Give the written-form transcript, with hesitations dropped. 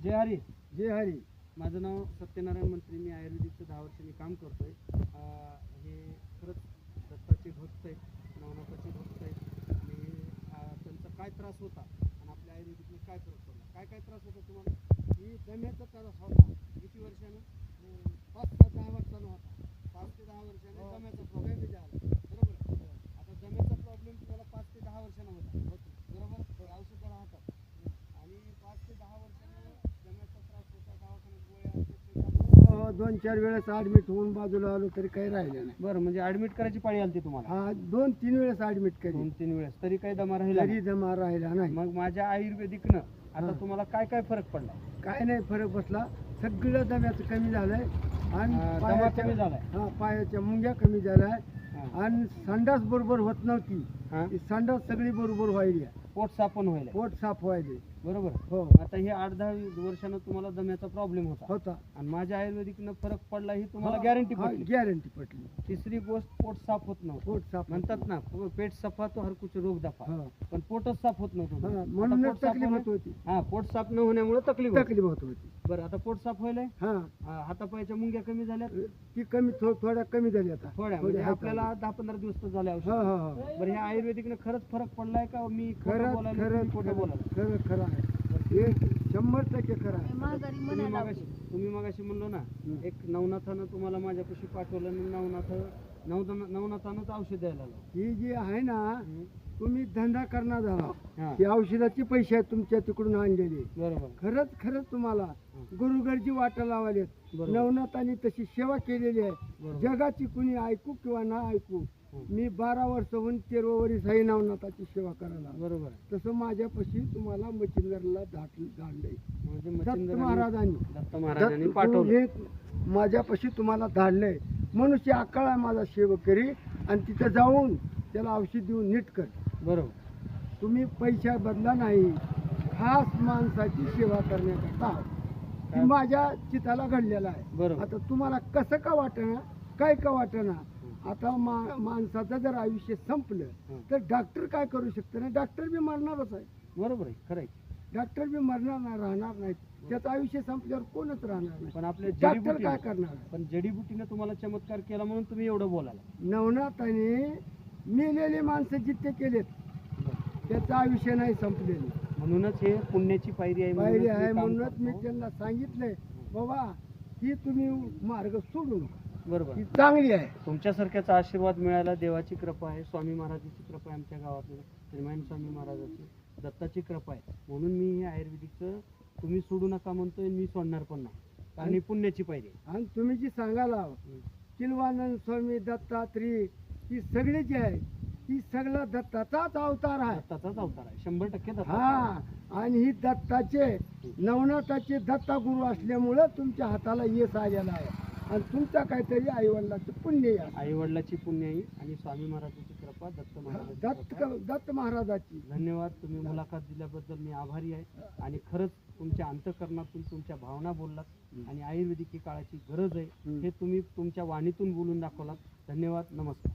जय हरी. जय हरी. माझं नाव सत्यनारायण मंत्री. मी आयुर्वेदिकचं 10 वर्ष मी काम करतोय. हे खरंच दत्ताचे भक्त आहेत, नवनाथाचे भक्त आहेत आणि त्यांचा काय त्रास होता आणि आपल्या आयुर्वेदिकने काय फरक पडला, काय काय त्रास होता तुम्हाला? ही दम्याचा त्रास होता. किती वर्षानं? 5 ते 10 वर्षांना होता. 5 ते 10 वर्षाने हो. दम्याचा प्रॉब्लेम दमे झाला. बरोबर. आता दम्याचा प्रॉब्लेम तुम्हाला 5 ते 10 वर्षांना होता बरोबर. औषधं राहतात आणि 5 ते 10 वर्षानं दम्याचा त्रास होता, दवाखान्यात गोळ्या औषधं 2-4 वेळेस ऍडमिट होऊन बाजूला आलो तरी काही राहिलं नाही. बरं. म्हणजे ऍडमिट करायची पाळी आली तुम्हाला? हा 2-3 वेळेस ऍडमिट केली 2-3 वेळेस तरी काही दमा राहिला तरी दमा राहिला नाही. मग माझ्या आयुर्वेदिकनं आता हा. तुम्हाला काय काय फरक पडला? काय नाही फरक बसला. सगळं दम्याचं कमी झालंय आणि दमा कमी झालाय. हा पायाच्या मुंग्या कमी झाल्या हा. आणि संडास बरोबर होत नव्हती. हा. ती संडास सगळी बरोबर व्हायली. पोट साफण व्हायला पोट साफ व्हायले. बरोबर. हो आता हे 8-10 वर्षानं तुम्हाला दम्याचा प्रॉब्लेम होता आणि माझ्या आयुर्वेदिकनं फरक पडला ही तुम्हाला गॅरंटी पडली. गॅरंटी पटली. तिसरी गोष्ट पोट साफ होत नव्हतं. पोट साफ म्हणतात ना पेट सफा तो हर कुछ रोग दफा. हा. पण पोटच साफ होत नव्हतं. हा, आता म्हणूनच पोट साफ तकलीफ होण्या- होत होती. हा पोट साफ न होण्यामुळे तकलीफ होती. तकलीफ होत होती. बरं. आता पोट साफ व्हायलंय. हा हातापायच्या मुंग्या कमी झाल्या ती कमी थोड्या कमी झाली आता. थोड्या. म्हणजे आपल्याला 10-15 दिवस तर झाले औषध. हा हा हा बरं. ह्या आयुर्वेदिकनं खरंच फरक पडलाय का मी खोटं खरंच बोलायला खरंच तुम्ही खोटं बोलायला? खरं खरं आहे. हे 100% खरं आहे. तुम्ही मगाशी म्हणलो ना एक नवनाथानं तुम्हाला माझ्यापाशी पाठवलं आणि नवनाथानंच औषध द्यायला लावलं. ही जी आहे ना तुम्ही धंदा करणार झाला. हा. ही औषधाची पैसे आहेत तुमच्या तिकडून आणलेले. बरोबर. खरंच खरंच तुम्हाला गुरुगरजी वाटा लावालेत. बरोबर. नवनाथांनी तशी सेवा केलेली आहे. बरोबर. जगाची कुणी ऐकू किंवा ना ऐकू मी 12 वर्षाहून 13 वर्ष आहे नवनाथाची सेवा करायला. बरोबर. तसं माझ्यापाशी तुम्हाला मचिंदरला धाडलंय. म्हणजे दत्त मच्छिंद्रांनी- महाराजांनी दत्त महाराजांनी पाठवलं. हे माझ्यापाशी तुम्हाला धाडलंय. मनुष्य आकाळ आहे माझा सेवकरी आणि तिथं जाऊन त्याला औषध देऊन नीट कर. बरोबर. तुम्ही पैशा बदला नाही, खास माणसाची सेवा करण्याकरता काय? ही माझ्या चिताला घडलेला आहे. बरोबर. आता तुम्हाला कसं का वाटेना काय का वाटेना. आता माणसाचं जर आयुष्य संपलं तर डॉक्टर काय करू शकतो ना. डॉक्टर बी मरणारच आहे. बरोबर आहे. खरं आहे. डॉक्टर बी मरणार नाही, राहणार नाही. त्याचं आयुष्य संपल्यावर कोणच राहणार नाही. पण आपल्या डॉक्टर जडीबुटी काय करणार. पण जडीबुटीनं तुम्हाला चमत्कार केला म्हणून तुम्ही एवढं बोलायला. नवनाथाने मेलेले माणसं जितके केलेत त्याचं आयुष्य नाही संपलेलं. म्हणूनच हे पुण्याची पायरी आहे. पायरी म्हणूनच आहे. मी काम म्हणूनच मी करतो. त्यांना सांगितलंय बाबा ही तुम्ही मार्ग सोडू नका. बरोबर. ही चांगली आहे. तुमच्यासारख्याचा आशीर्वाद मिळायला देवाची कृपा आहे, स्वामी महाराजाची कृपा आहे, आमच्या गावातल्या श्रीमान स्वामी महाराजाची दत्ताची कृपा आहे. म्हणून मी हे आयुर्वेदिकचं तुम्ही सोडू नका म्हणतोय. मी सोडणार पण नाही कारण ही पुण्याची पायरी आहे. आणि तुम्ही जी सांगाला किल्वानंद स्वामी दत्तात्री ही सगळी जी आहे ती सगळं दत्ताचाच अवतार आहे. दत्ताचाच अवतार आहे. 100% दत्ताचा. हा आणि ही दत्ताचे नवनाथाचे दत्ता गुरु असल्यामुळं तुमच्या हाताला यश आलेला आहे आणि तुमचा काहीतरी आईवडिलाचं पुण्य आहे. आई वडिलाची पुण्य आहे आणि स्वामी महाराजाची कृपा, दत्त महाराजाची कृपा. दत्त महाराजाची धन्यवाद. तुम्ही मुलाखत दिल्याबद्दल मी आभारी आहे आणि खरंच तुमच्या अंतःकरणातून तुमच्या भावना बोललात आणि आयुर्वेदिक ही काळाची गरज आहे हे तुम्ही तुमच्या वाणीतून बोलून दाखवलात. धन्यवाद. नमस्कार.